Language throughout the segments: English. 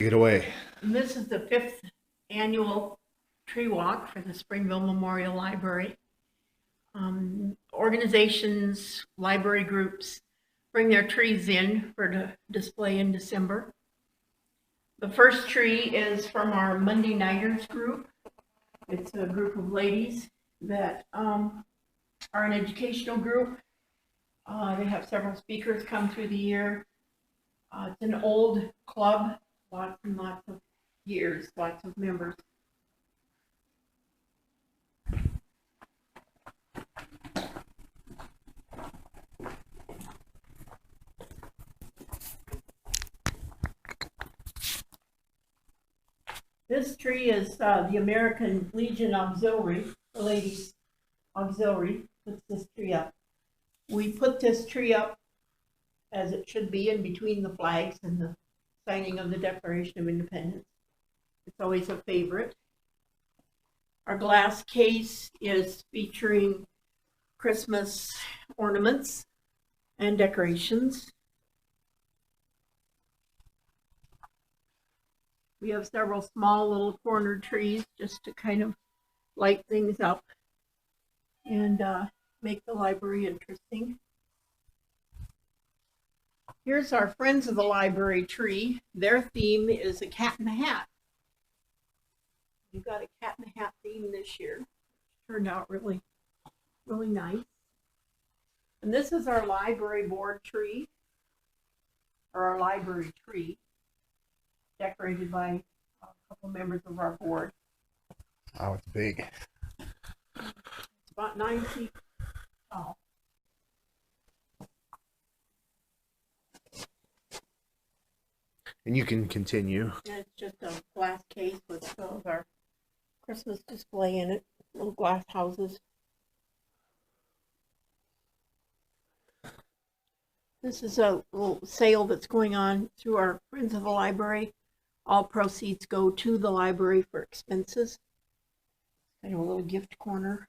Get away. And this is the 5th annual tree walk for the Springville Memorial Library. Organizations, library groups bring their trees in for the display in December. The first tree is from our Monday Nighters group. It's a group of ladies that are an educational group. They have several speakers come through the year. It's an old club, lots and lots of years, lots of members. This tree is the American Legion Auxiliary, the ladies' auxiliary puts this tree up. We put this tree up as it should be in between the flags and the signing of the Declaration of Independence. It's always a favorite. Our glass case is featuring Christmas ornaments and decorations. We have several small little corner trees just to kind of light things up and make the library interesting. Here's our Friends of the Library tree. Their theme is a cat in the hat. We've got a cat in the hat theme this year. Turned out really, really nice. And this is our library board tree, or our library tree, decorated by a couple members of our board. Oh, it's big. It's about 9 feet tall. And you can continue. And it's just a glass case with some of our Christmas display in it, little glass houses. This is a little sale that's going on through our Friends of the Library. All proceeds go to the library for expenses. Kind of a little gift corner.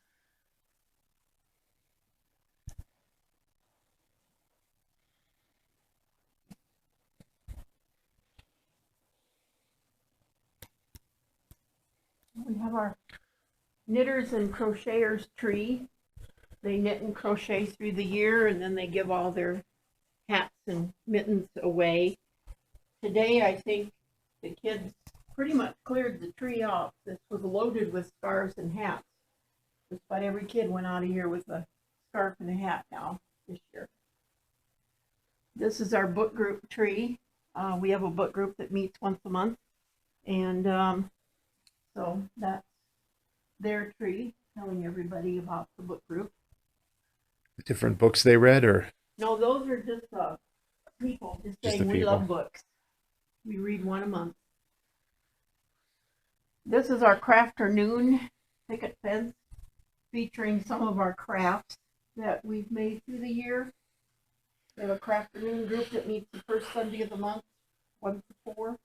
We have our knitters and crocheters tree. They knit and crochet through the year, and then they give all their hats and mittens away. Today, I think the kids pretty much cleared the tree off. This was loaded with scarves and hats. Just about every kid went out of here with a scarf and a hat now this year. This is our book group tree. We have a book group that meets once a month, and so that's their tree, telling everybody about the book group. The different books they read, or? No, those are just people just saying we love books. We read one a month. This is our Crafternoon picket fence, featuring some of our crafts that we've made through the year. We have a Crafternoon group that meets the first Sunday of the month, 1 to 4,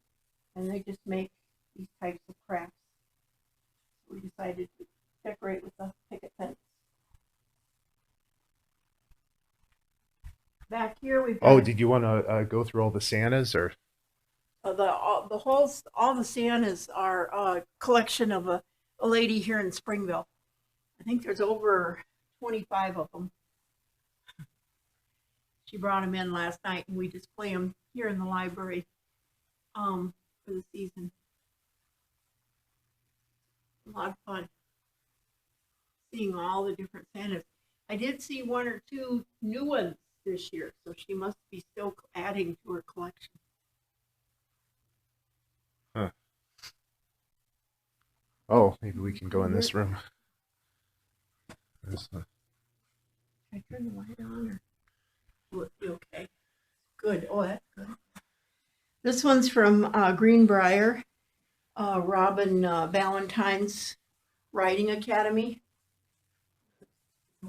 and they just make these types of crafts. We decided to decorate with the picket fence. Back here we've got Did you want to go through all the Santas, or? all the Santas are a collection of a lady here in Springville. I think there's over 25 of them. She brought them in last night, and we display them here in the library for the season. A lot of fun seeing all the different Santas. I did see 1 or 2 new ones this year, so she must be still adding to her collection. Huh. Oh, maybe we can go in this room. Can I turn the light on, or will it be okay? Good. Oh, that's good. This one's from Greenbrier, Robin Valentine's Riding Academy.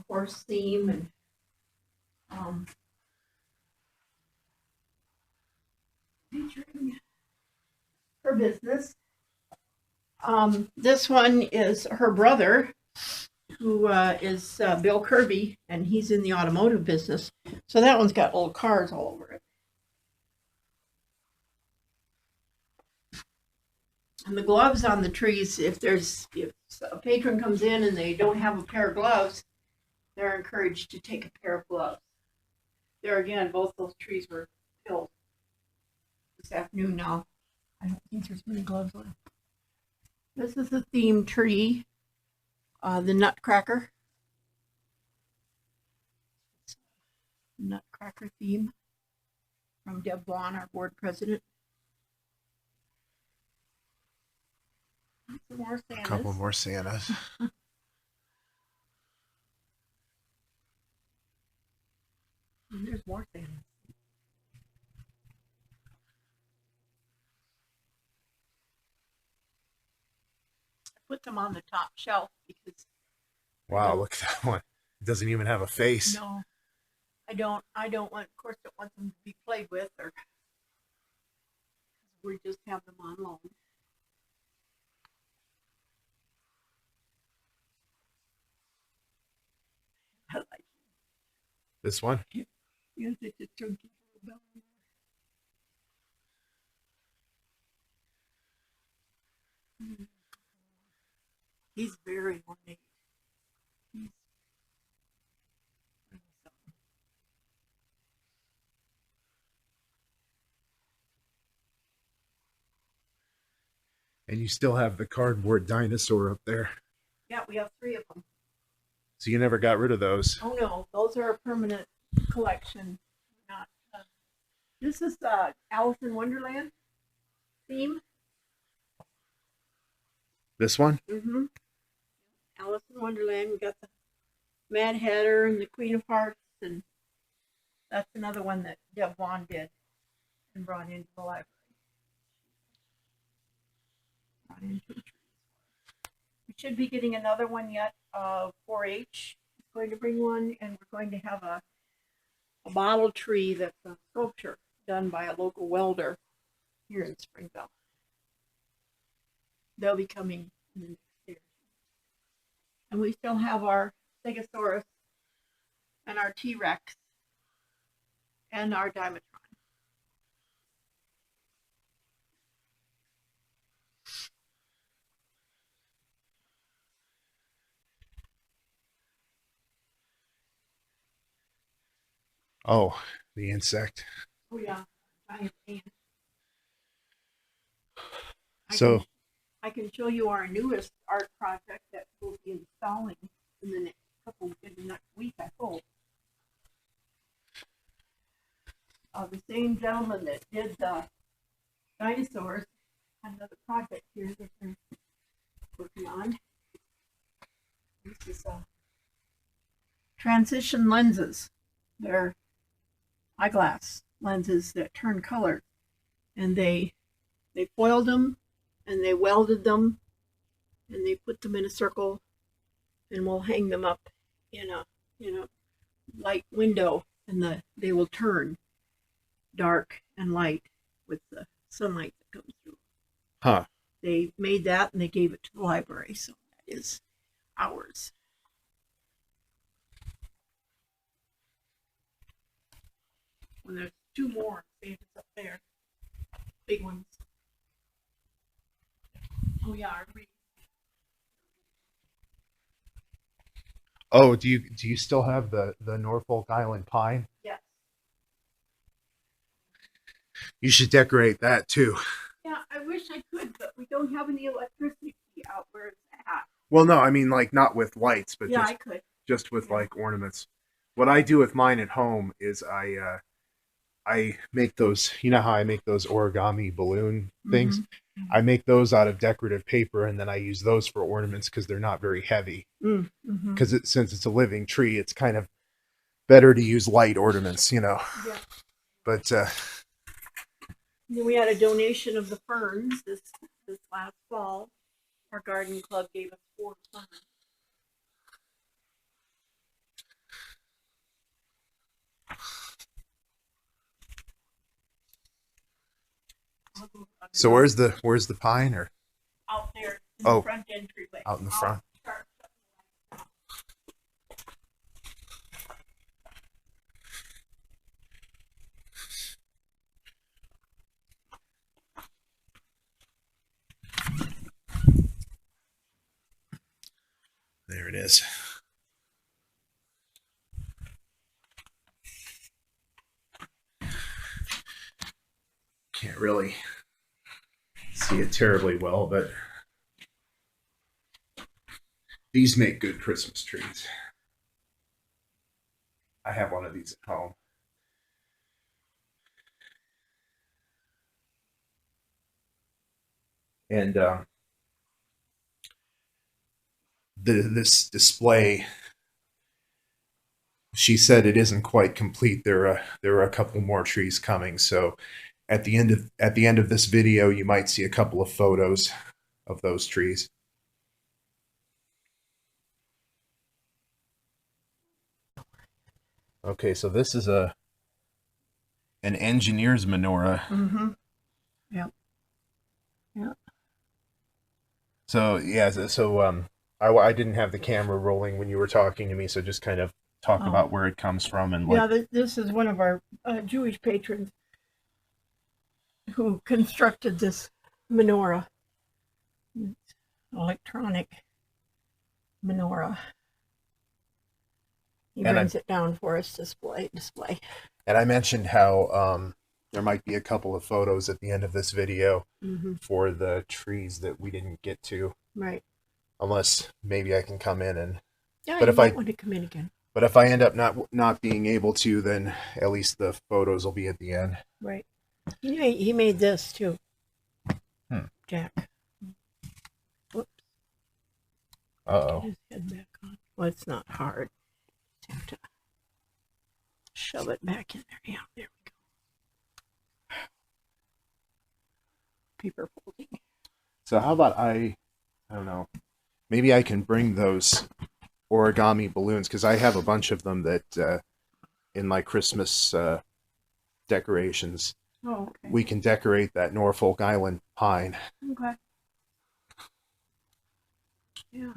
Horse theme and featuring her business. This one is her brother, who is Bill Kirby, and he's in the automotive business. So that one's got old cars all over it. And the gloves on the trees, if a patron comes in and they don't have a pair of gloves, they're encouraged to take a pair of gloves. There again, both those trees were filled this afternoon now. I don't think there's many gloves left. This is a theme tree, the Nutcracker. Nutcracker theme from Deb Vaughn, our board president. Some more Santas. A couple more Santas. And there's more Santas. I put them on the top shelf because Wow, look at that one. It doesn't even have a face. no, I don't want, of course, don't want them to be played with, or we just have them on loan. I like This one? it. Yes, it's a chunky little bell. He's very ornate. He's really something. And you still have the cardboard dinosaur up there. Yeah, we have 3 of them. So you never got rid of those. Oh no, those are a permanent collection. Not. This is Alice in Wonderland theme. This one? Mm-hmm. Alice in Wonderland. We got the Mad Hatter and the Queen of Hearts, and that's another one that Deb Vaughn did and brought into the library. Brought into the trees. We should be getting another one yet. 4-H is going to bring one, and we're going to have a bottle tree that's a sculpture done by a local welder here in Springville. They'll be coming in the next year. And we still have our Stegosaurus and our T-Rex and our Dimetron. Oh, the insect. Oh yeah, giant ant. So I can show you our newest art project that we'll be installing in the next week, I hope. The same gentleman that did the dinosaurs had another project here that they're working on. This is transition lenses. They're eyeglass lenses that turn color, and they foiled them and they welded them and they put them in a circle, and we'll hang them up in a light window, and they will turn dark and light with the sunlight that comes through. Huh. They made that and they gave it to the library, so that is ours. And there's 2 more Santas up there, big ones. Oh yeah, our wreath. Oh, do you still have the Norfolk Island pine? Yes. You should decorate that too. Yeah, I wish I could, but we don't have any electricity out where it's at. Well, no, I mean like not with lights, but Yeah, I could. just with like ornaments. What I do with mine at home is I make those, you know how I make those origami balloon things? Mm-hmm. I make those out of decorative paper, and then I use those for ornaments because they're not very heavy. Mm-hmm. Because since it's a living tree, it's kind of better to use light ornaments, you know. Yeah. But Then we had a donation of the ferns this last fall. Our garden club gave us 4 ferns. so where's the pine, or Out there in Oh, the front entryway. out in the front? There it is. Can't really see it terribly well, but these make good Christmas trees. I have one of these at home. And this display, she said it isn't quite complete. There are a couple more trees coming. So at the end of this video, you might see a couple of photos of those trees. Okay, so this is an engineer's menorah. Mm-hmm. Yep. Yeah. So yeah, I didn't have the camera rolling when you were talking to me, so just kind of talk about where it comes from and yeah. This is one of our Jewish patrons who constructed this menorah. It's electronic menorah. He brings it down for us to display. And I mentioned how there might be a couple of photos at the end of this video for the trees that we didn't get to. Right. Unless maybe I can come in and. Yeah, but you if might want to come in again. But if I end up not being able to, then at least the photos will be at the end. Right. He made this too. Jack. Whoops. Uh-oh. His head back on. Well, it's not hard. Just have to shove it back in there. Yeah, there we go. Paper folding. So how about I don't know, maybe I can bring those origami balloons, because I have a bunch of them that in my Christmas decorations. Oh, okay. We can decorate that Norfolk Island pine. Okay. Yeah.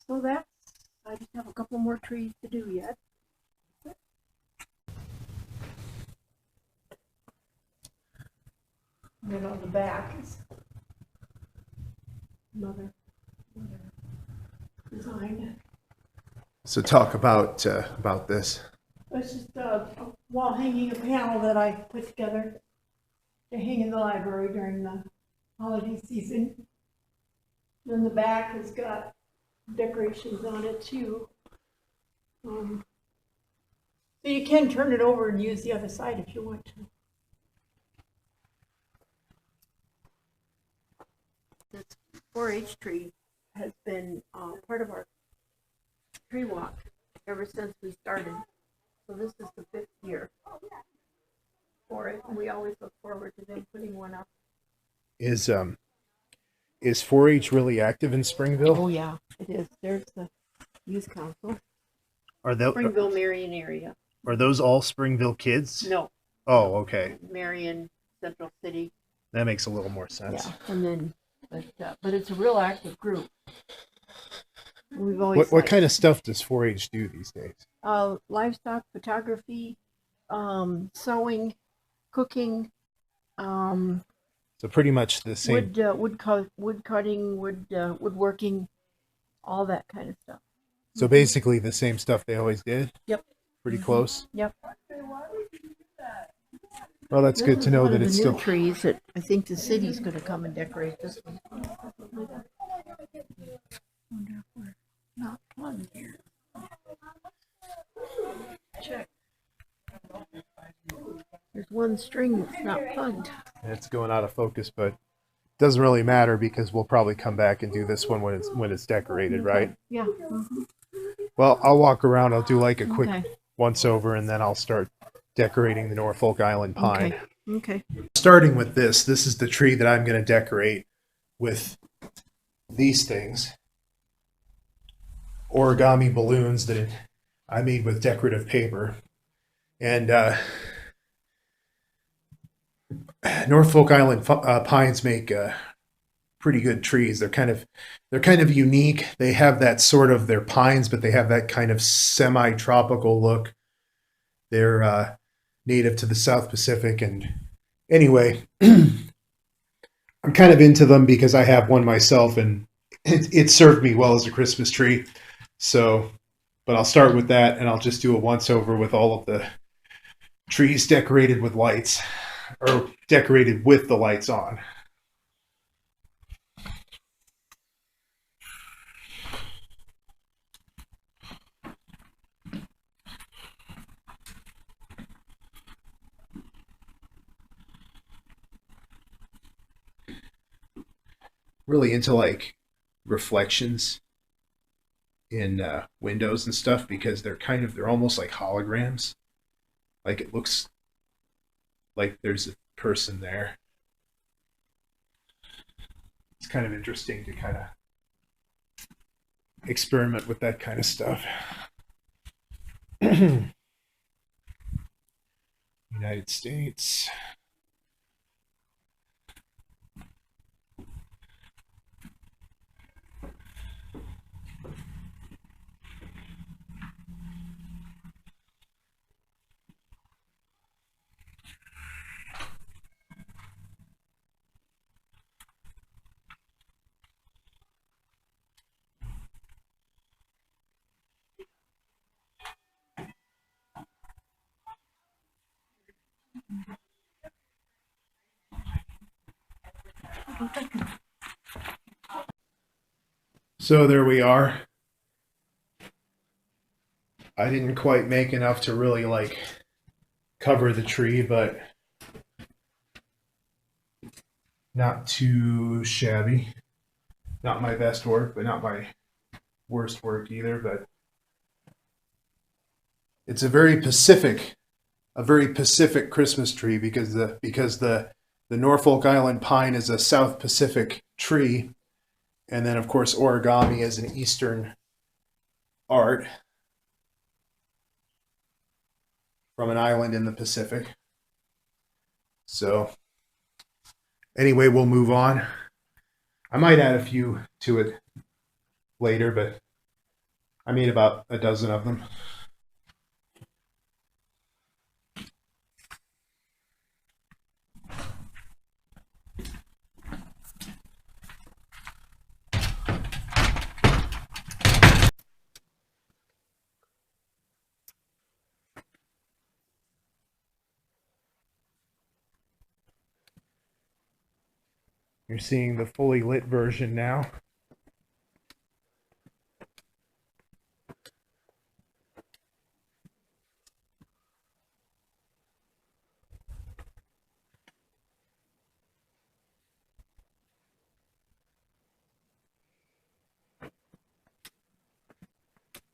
So I just have a couple more trees to do yet. And then on the back is another design. So talk about this. It's just a wall hanging panel that I put together to hang in the library during the holiday season. Then the back has got decorations on it too. So you can turn it over and use the other side if you want to. This 4-H tree has been part of our tree walk ever since we started. So this is the 5th year for it, and we always look forward to them putting one up. Is 4-H really active in Springville? Oh yeah, it is. There's the youth council. Are those Springville, Marion area. Are those all Springville kids? No. Oh, okay. Marion, Central City. That makes a little more sense. Yeah, and then, but it's a real active group. We've always what kind of stuff does 4-H do these days? Livestock photography, sewing, cooking. So pretty much the same. Wood cutting, woodworking, all that kind of stuff. So basically the same stuff they always did? Yep. Pretty close? Yep. Well, that's good to know that it's still... trees that I think the city's going to come and decorate this one. Wonder if we're not plugged here. Check. There's one string that's not plugged. It's going out of focus, but it doesn't really matter because we'll probably come back and do this one when it's decorated, right? Yeah. Well, I'll walk around. I'll do like a quick once over, and then I'll start decorating the Norfolk Island pine. Okay. Starting with this is the tree that I'm going to decorate with these things. Origami balloons that I made with decorative paper. And Norfolk Island pines make pretty good trees. They're kind of unique. They have that sort of, they're pines, but they have that kind of semi-tropical look. They're native to the South Pacific. And anyway, I'm I'm kind of into them because I have one myself, and it served me well as a Christmas tree. So, but I'll start with that, and I'll just do a once over with all of the trees decorated with lights, or decorated with the lights on. Really into like reflections in windows and stuff because they're almost like holograms. Like it looks like there's a person there. It's kind of interesting to kind of experiment with that kind of stuff. United States. So there we are. I didn't quite make enough to really like cover the tree, but not too shabby. Not my best work, but not my worst work either. But it's a very Pacific Christmas tree because the Norfolk Island pine is a South Pacific tree, and then of course origami is an Eastern art from an island in the Pacific. So anyway, we'll move on. I might add a few to it later, but I made about a dozen of them. You're seeing the fully lit version now.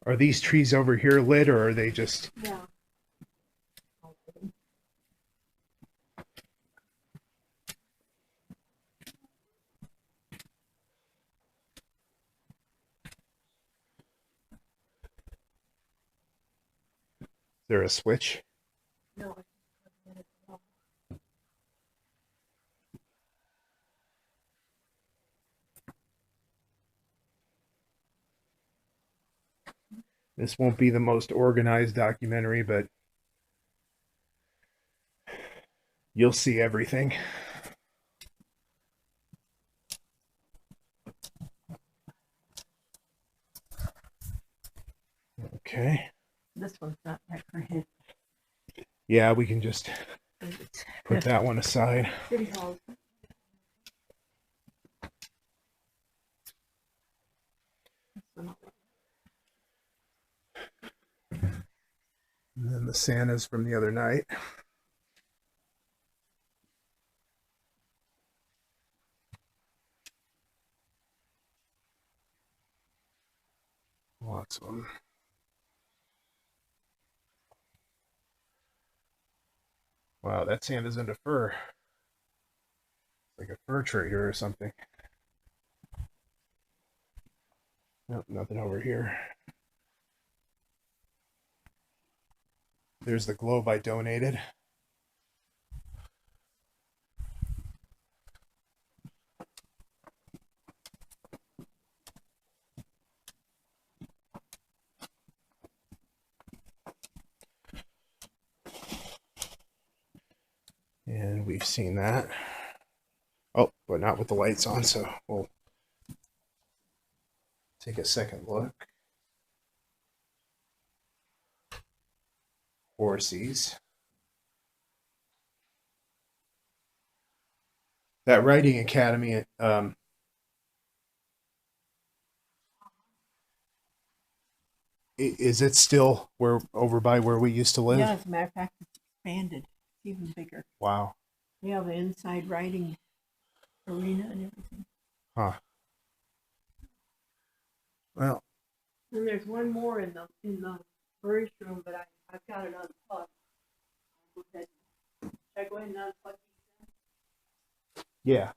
Are these trees over here lit, or are they just... Yeah. Is there a switch? No. This won't be the most organized documentary, but you'll see everything. Okay. This one's not decorated. Yeah, we can just put that one aside. City Hall. And then the Santas from the other night. Lots of them. Wow, that Santa's into fur. Like a fur trader or something. Nope, nothing over here. There's the globe I donated. And we've seen that. Oh, but not with the lights on, so we'll take a second look. Horsies. That writing academy, is it still where over by where we used to live? Yeah, as a matter of fact, it's expanded. It's even bigger. Wow. They have an inside writing arena and everything. Huh. Well, And there's one more in the furnish room, but I've got it unplugged. Should I go ahead and unplug these? yeah.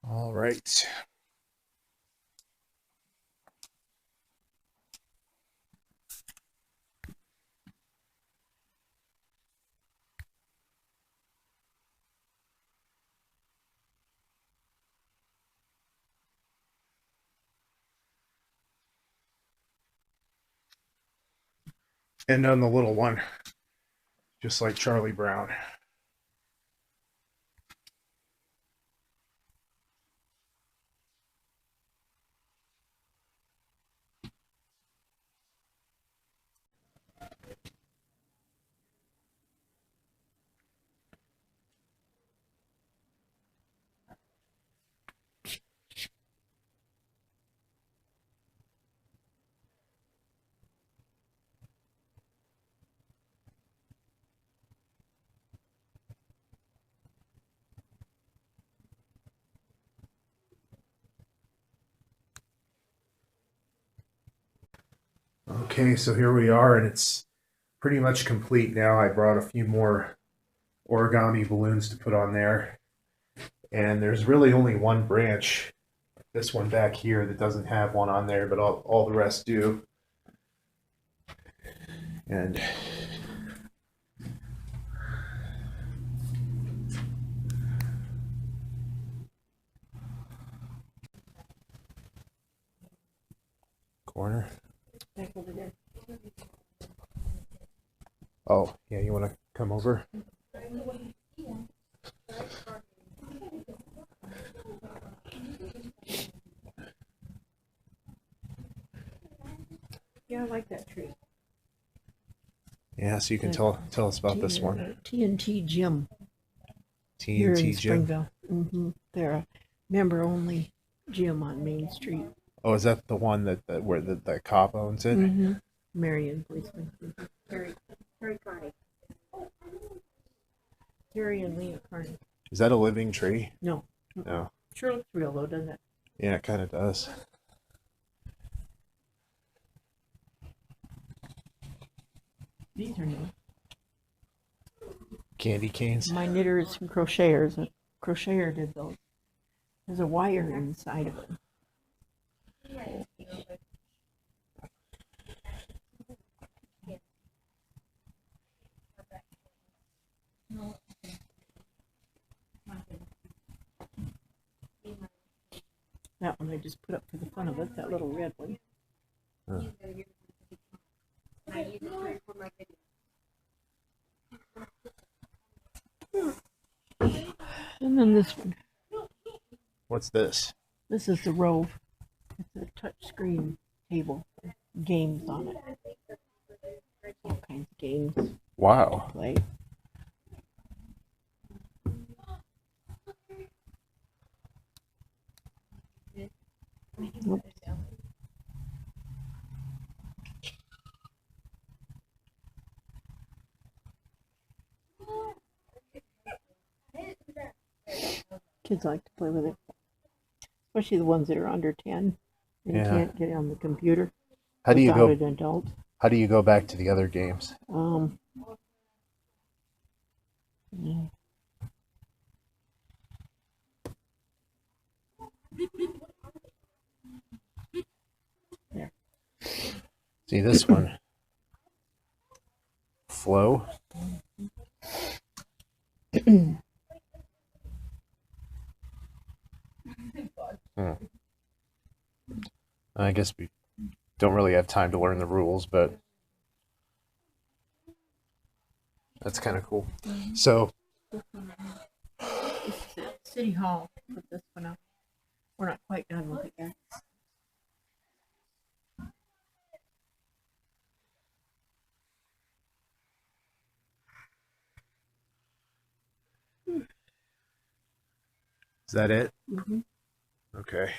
All right. And on the little one, just like Charlie Brown. Okay, so here we are, and it's pretty much complete now. I brought a few more origami balloons to put on there, and there's really only one branch, this one back here, that doesn't have one on there, but all the rest do. And corner. Back over there. Oh, yeah, you want to come over? Yeah, I like that tree. Yeah, so you can tell us about this one. TNT Gym here in TNT Gym. Springville. They're a member-only gym on Main Street. Oh, is that the one that where the cop owns it? Marion policeman. Terry Carney. Terry and Leah Carney. Is that a living tree? No. No. Sure looks real though, doesn't it? Yeah, it kind of does. These are new. Candy canes. My knitters and crocheters. A crocheter did those. There's a wire inside of it. That one I just put up for the fun of it, that little red one. Huh. And then this one. What's this? This is the Rove. It's a touch screen table. Games on it. All kinds of games to Wow. play. Oops. Kids like to play with it, especially the ones that are under 10 and Yeah. can't get on the computer How do you without go? an adult. How do you go back to the other games? Yeah. There. See this one. Flow. I guess we don't really have time to learn the rules, but that's kind of cool. So, This is it. City Hall put this one up. We're not quite done with it yet. is that it? Mm-hmm. Okay.